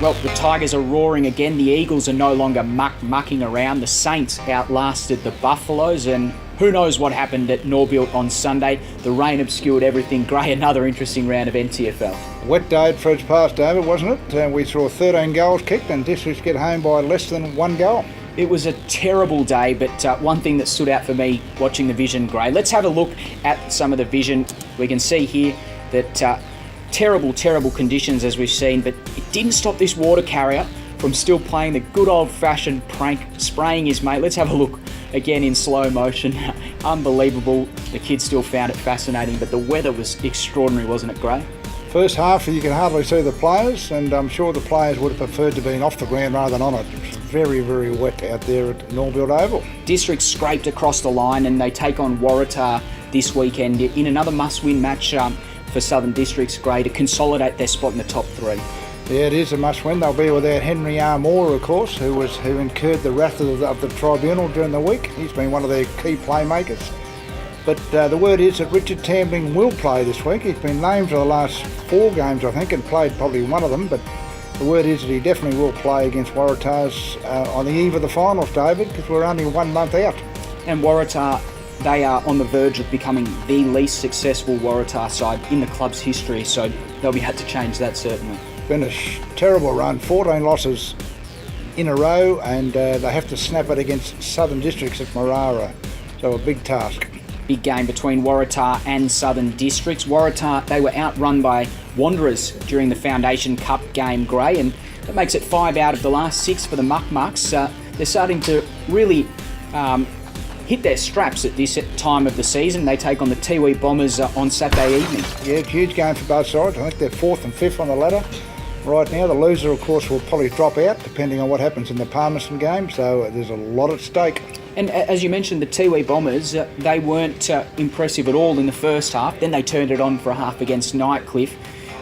Well, the Tigers are roaring again. The Eagles are no longer mucking around. The Saints outlasted the Buffaloes, and who knows what happened at Norbuilt on Sunday. The rain obscured everything. Gray, another interesting round of NTFL. Wet day at Fred's Pass, David, wasn't it? We saw 13 goals kicked and Districts get home by less than one goal. It was a terrible day, but one thing that stood out for me watching the vision, Gray. Let's have a look at some of the vision. We can see here that terrible conditions as we've seen, but it didn't stop this water carrier from still playing the good old-fashioned prank, spraying his mate. Let's have a look again in slow motion. Unbelievable. The kids still found it fascinating, but the weather was extraordinary, wasn't it, Gray? First half, you can hardly see the players, and I'm sure the players would have preferred to be off the ground rather than on it. It was very wet out there at Norbuilt Oval. District scraped across the line, and they take on Waratah this weekend in another must-win match for Southern Districts, Gray, to consolidate their spot in the top three. Yeah, it is a must-win. They'll be without Henry R. Moore, of course, who incurred the wrath of the tribunal during the week. He's been one of their key playmakers. But the word is that Richard Tambling will play this week. He's been named for the last 4 games, I think, and played probably one of them. But the word is that he definitely will play against Waratahs on the eve of the finals, David, because we're only 1 month out. And Waratah, they are on the verge of becoming the least successful Waratah side in the club's history, so they'll be had to change that, certainly. Been a terrible run, 14 losses in a row, and they have to snap it against Southern Districts at Marara, so a big task. Big game between Waratah and Southern Districts. Waratah, they were outrun by Wanderers during the Foundation Cup game, Gray, and that makes it 5 out of the last 6 for the Muck-Mucks. They're starting to really hit their straps at this time of the season. They take on the Tiwi Bombers on Saturday evening. Yeah, huge game for both sides. I think they're 4th and 5th on the ladder right now. The loser, of course, will probably drop out depending on what happens in the Palmerston game, so there's a lot at stake. And as you mentioned, the Tiwi Bombers, they weren't impressive at all in the first half. Then they turned it on for a half against Nightcliff.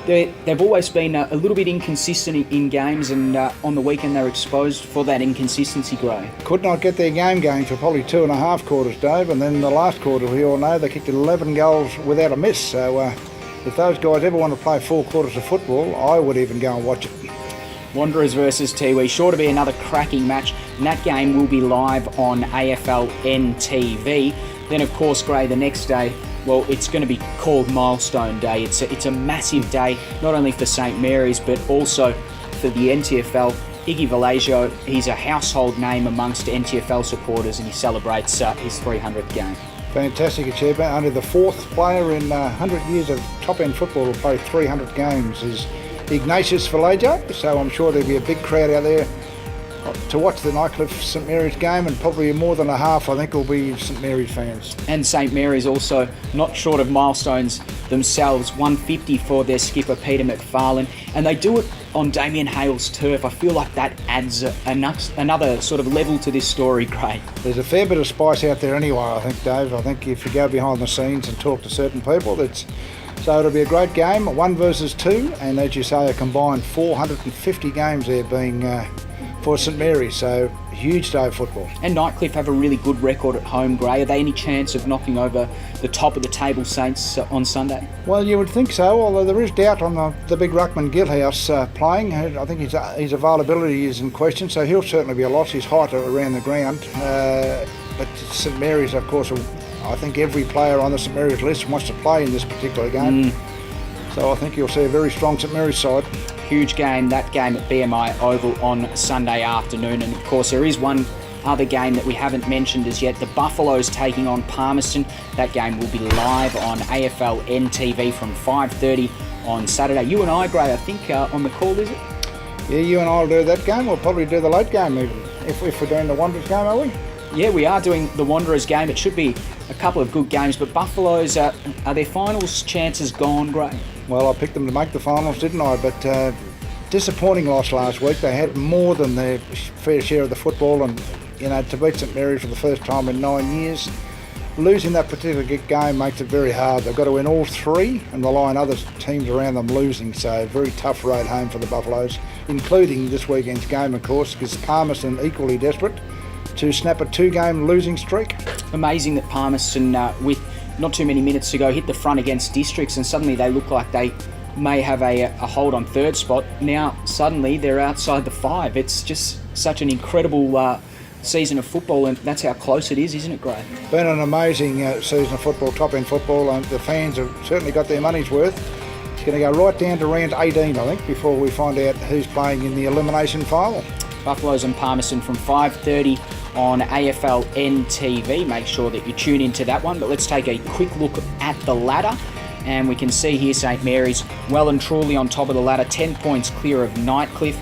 They've always been a little bit inconsistent in games, and on the weekend they're exposed for that inconsistency, Gray. Could not get their game going for probably 2.5 quarters, Dave, and then the last quarter, we all know, they kicked 11 goals without a miss. So if those guys ever want to play 4 quarters of football, I would even go and watch it. Wanderers versus Tiwi, sure to be another cracking match, and that game will be live on AFLN TV. Then, of course, Gray, the next day, well, it's going to be called Milestone Day. It's a massive day, not only for St Mary's, but also for the NTFL. Iggy Vallejo, he's a household name amongst NTFL supporters, and he celebrates his 300th game. Fantastic achievement. Only the 4th player in 100 years of top-end football to play 300 games is Ignatius Vallejo, so I'm sure there'll be a big crowd out there to watch the Nightcliff St Mary's game, and probably more than a half, I think, will be St Mary's fans. And St Mary's also not short of milestones themselves, 150 for their skipper Peter McFarlane, and they do it on Damien Hale's turf. I feel like that adds another sort of level to this story, Gray. There's a fair bit of spice out there anyway, I think, Dave. I think if you go behind the scenes and talk to certain people, so it'll be a great game, 1 versus 2, and as you say, a combined 450 games there being for St Mary's, so huge day of football. And Nightcliff have a really good record at home, Gray. Are they any chance of knocking over the top of the table Saints on Sunday? Well, you would think so, although there is doubt on the big ruckman Gilhouse playing. I think his availability is in question, so he'll certainly be a loss. He's height around the ground. But St Mary's, of course, I think every player on the St Mary's list wants to play in this particular game. So I think you'll see a very strong St Mary's side. Huge game, that game at BMI Oval on Sunday afternoon. And of course there is one other game that we haven't mentioned as yet. The Buffaloes taking on Palmerston. That game will be live on AFLN TV from 5:30 on Saturday. You and I, Gray, I think on the call, is it? Yeah, you and I will do that game. We'll probably do the late game even, if we're doing the Wanderers game, are we? Yeah, we are doing the Wanderers game. It should be a couple of good games, but Buffaloes, are their finals chances gone, Gray? Well, I picked them to make the finals, didn't I? But disappointing loss last week. They had more than their fair share of the football, and to beat St Mary's for the first time in 9 years, losing that particular game makes it very hard. They've got to win all 3 and rely on other teams around them losing, so very tough road home for the Buffaloes, including this weekend's game, of course, because Palmerston equally desperate to snap a 2-game losing streak. Amazing that Palmerston, with not too many minutes to go, hit the front against Districts, and suddenly they look like they may have a hold on third spot. Now suddenly they're outside the 5. It's just such an incredible season of football, and that's how close it is, isn't it, Gray? Been an amazing season of football, top-end football, and the fans have certainly got their money's worth. It's going to go right down to round 18, I think, before we find out who's playing in the elimination final. Buffaloes and Palmerston from 5:30 on AFLN TV. Make sure that you tune into that one. But let's take a quick look at the ladder. And we can see here St Mary's well and truly on top of the ladder, 10 points clear of Nightcliff.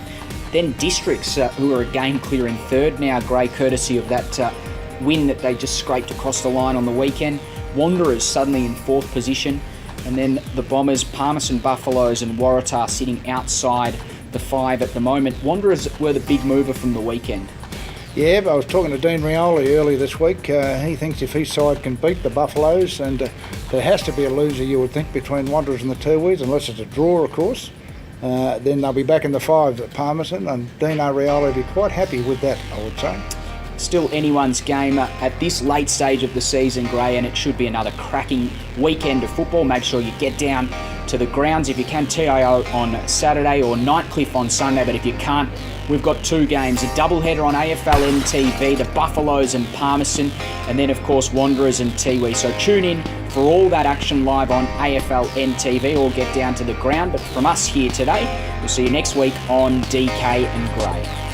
Then Districts, who are a game clear in third now, Gray, courtesy of that win that they just scraped across the line on the weekend. Wanderers suddenly in fourth position. And then the Bombers, Palmerston Buffaloes and Waratah sitting outside the 5 at the moment. Wanderers were the big mover from the weekend. Yeah, but I was talking to Dean Rioli earlier this week. He thinks if his side can beat the Buffaloes, and there has to be a loser, you would think, between Wanderers and the Tiwis, unless it's a draw, of course, then they'll be back in the 5 at Palmerston, and Dino Rioli will be quite happy with that, I would say. Still anyone's game at this late stage of the season, Gray, and it should be another cracking weekend of football. Make sure you get down to the grounds if you can. TIO on Saturday or Nightcliff on Sunday, but if you can't, we've got 2 games, a doubleheader on AFLN TV, the Buffaloes and Palmerston, and then of course Wanderers and Tiwi. So tune in for all that action live on AFLN TV, or get down to the ground. But from us here today, we'll see you next week on DK and Gray.